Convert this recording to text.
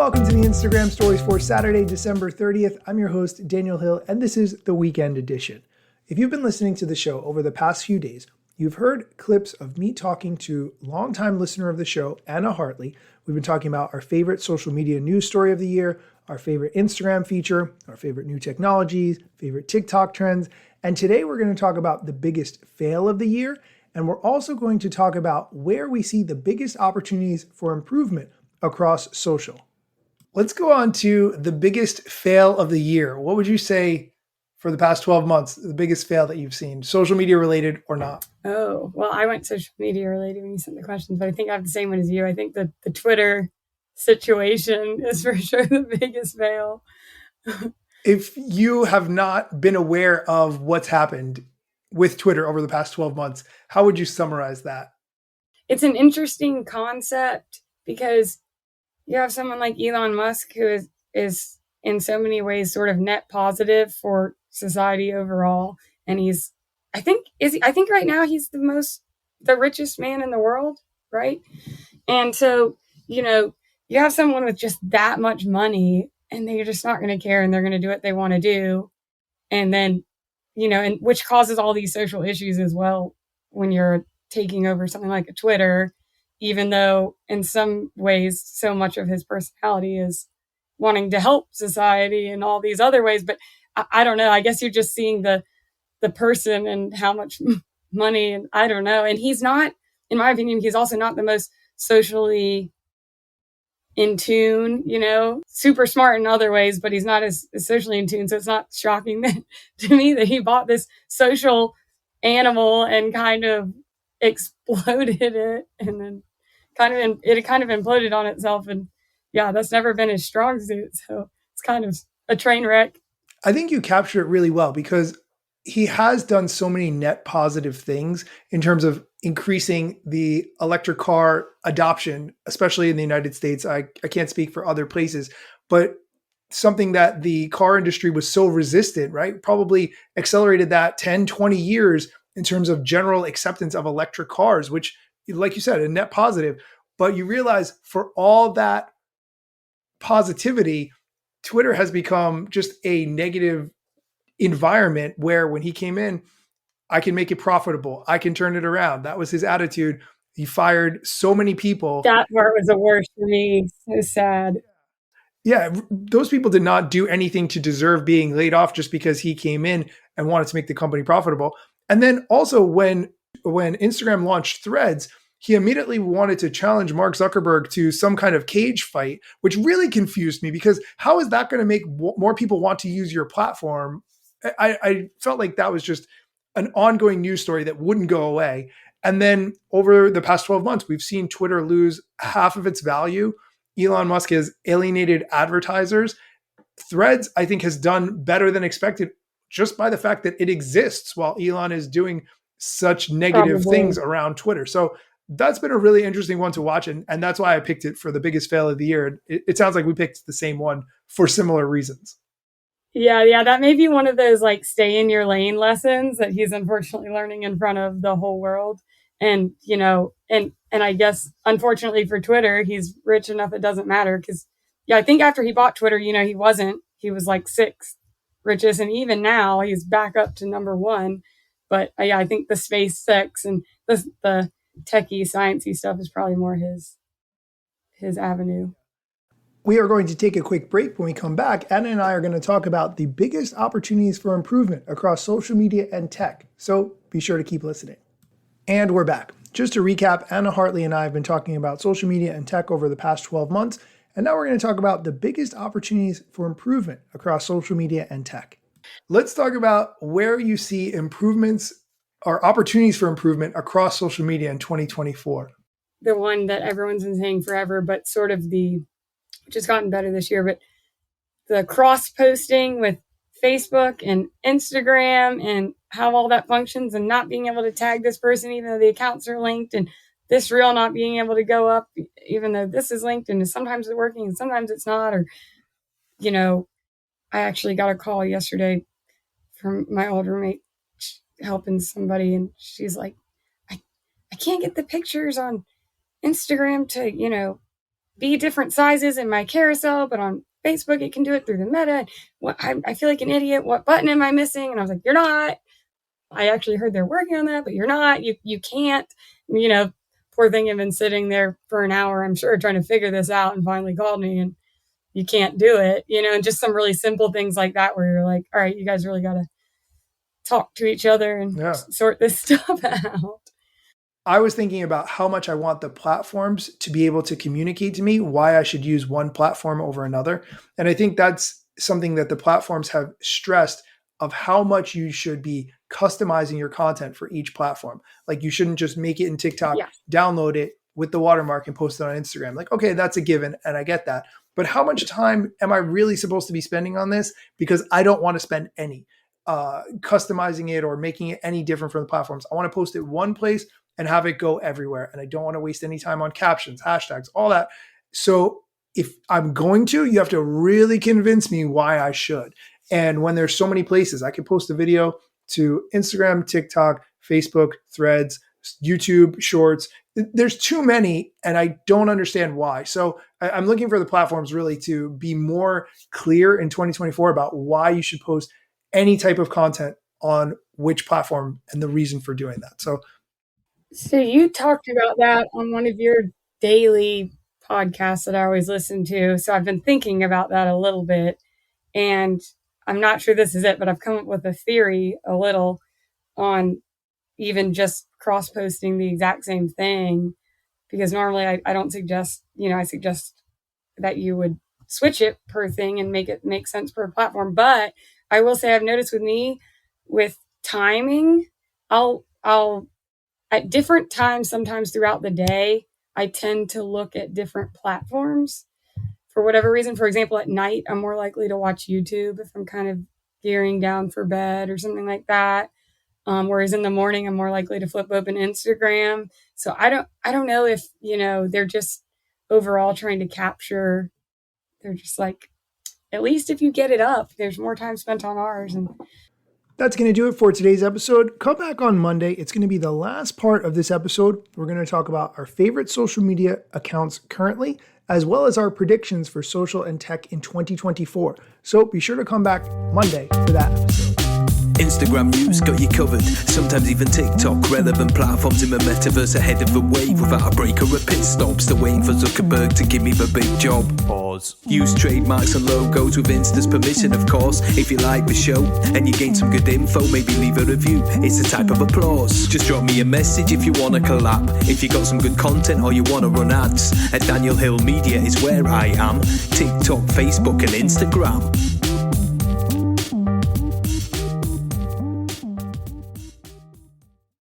welcome to the Instagram Stories for Saturday, December 30th. I'm your host, Daniel Hill, and this is the weekend edition. If you've been listening to the show over the past few days, you've heard clips of me talking to longtime listener of the show, Anna Hartley. We've been talking about our favorite social media news story of the year, our favorite Instagram feature, our favorite new technologies, favorite TikTok trends, and today we're going to talk about the biggest fail of the year, and we're also going to talk about where we see the biggest opportunities for improvement across social. Let's go on to the biggest fail of the year. What would you say for the past 12 months, the biggest fail that you've seen, social media related or not? Oh, well, I went social media related when you sent the questions, but I think I have the same one as you. I think that the Twitter situation is for sure the biggest fail. If you have not been aware of what's happened with Twitter over the past 12 months, how would you summarize that? It's an interesting concept because you have someone like Elon Musk who is in so many ways sort of net positive for society overall. And I think right now he's the richest man in the world, right? And so, you have someone with just that much money and they're just not going to care and they're going to do what they want to do. And then, and which causes all these social issues as well when you're taking over something like a Twitter, even though in some ways so much of his personality is wanting to help society in all these other ways. But I don't know. I guess you're just seeing the person and how much money, and I don't know. And he's not, in my opinion, he's also not the most socially in tune, super smart in other ways, but he's not as socially in tune. So it's not shocking to me that he bought this social animal and kind of exploded it, and then it kind of imploded on itself. And yeah, that's never been his strong suit. So it's kind of a train wreck. I think you capture it really well because he has done so many net positive things in terms of increasing the electric car adoption, especially in the United States. I can't speak for other places, but something that the car industry was so resistant, right? Probably accelerated that 10, 20 years in terms of general acceptance of electric cars, which, like you said, a net positive. But you realize for all that positivity, Twitter has become just a negative environment where when he came in, I can make it profitable. I can turn it around. That was his attitude. He fired so many people. That part was the worst for me. So sad. Yeah, those people did not do anything to deserve being laid off just because he came in and wanted to make the company profitable. And then also when Instagram launched Threads, he immediately wanted to challenge Mark Zuckerberg to some kind of cage fight, which really confused me because how is that going to make more people want to use your platform? I felt like that was just an ongoing news story that wouldn't go away. And then over the past 12 months, we've seen Twitter lose half of its value. Elon Musk has alienated advertisers. Threads, I think, has done better than expected just by the fact that it exists while Elon is doing such negative things around Twitter. So that's been a really interesting one to watch. And that's why I picked it for the biggest fail of the year. It sounds like we picked the same one for similar reasons. Yeah, that may be one of those like stay in your lane lessons that he's unfortunately learning in front of the whole world. And, and I guess unfortunately for Twitter, he's rich enough it doesn't matter because I think after he bought Twitter, he was like sixth richest, and even now he's back up to number one. But I think the SpaceX and the techie sciencey stuff is probably more his avenue. We are going to take a quick break. When we come back, Anna and I are going to talk about the biggest opportunities for improvement across social media and tech. So be sure to keep listening. And we're back. Just to recap, Anna Hartley and I have been talking about social media and tech over the past 12 months. And now we're going to talk about the biggest opportunities for improvement across social media and tech. Let's talk about where you see improvements or opportunities for improvement across social media in 2024. The one that everyone's been saying forever, but sort of which has gotten better this year, but the cross posting with Facebook and Instagram and how all that functions, and not being able to tag this person even though the accounts are linked, and this reel not being able to go up even though this is linked, and sometimes it's working and sometimes it's not. Or I actually got a call yesterday from my old roommate helping somebody, and she's like, I can't get the pictures on Instagram to be different sizes in my carousel, but on Facebook, it can do it through the meta. I feel like an idiot. What button am I missing? And I was like, you're not. I actually heard they're working on that, but you're not. You can't. Poor thing had been sitting there for an hour, I'm sure, trying to figure this out, and finally called me, and you can't do it, and just some really simple things like that where you're like, all right, you guys really got to talk to each other and sort this stuff out. I was thinking about how much I want the platforms to be able to communicate to me why I should use one platform over another. And I think that's something that the platforms have stressed, of how much you should be customizing your content for each platform. Like, you shouldn't just make it in TikTok, download it with the watermark and post it on Instagram. Like, okay, that's a given, and I get that. But how much time am I really supposed to be spending on this? Because I don't want to spend any customizing it or making it any different from the platforms. I want to post it one place and have it go everywhere. And I don't want to waste any time on captions, hashtags, all that. So if I'm going to, you have to really convince me why I should. And when there's so many places, I can post a video to Instagram, TikTok, Facebook, Threads, YouTube, Shorts. There's too many, and I don't understand why. So I'm looking for the platforms really to be more clear in 2024 about why you should post any type of content on which platform and the reason for doing that. So you talked about that on one of your daily podcasts that I always listen to. So I've been thinking about that a little bit, and I'm not sure this is it, but I've come up with a theory a little on even just cross-posting the exact same thing, because normally I don't suggest, I suggest that you would switch it per thing and make it make sense per platform. But I will say I've noticed with me, with timing, I'll at different times, sometimes throughout the day, I tend to look at different platforms for whatever reason. For example, at night, I'm more likely to watch YouTube if I'm kind of gearing down for bed or something like that. Whereas in the morning, I'm more likely to flip open Instagram. So I don't know if, they're just overall trying to capture, they're just like, at least if you get it up, there's more time spent on ours. And that's going to do it for today's episode. Come back on Monday. It's going to be the last part of this episode. We're going to talk about our favorite social media accounts currently, as well as our predictions for social and tech in 2024. So be sure to come back Monday for that episode. Instagram news got you covered, sometimes even TikTok. Relevant platforms in the metaverse ahead of the wave, without a break or a pit stop. Still waiting for Zuckerberg to give me the big job. Pause. Use trademarks and logos with Insta's permission, of course. If you like the show and you gain some good info, maybe leave a review. It's a type of applause. Just drop me a message if you want to collab. If you got some good content or you want to run ads, at Daniel Hill Media is where I am. TikTok, Facebook and Instagram.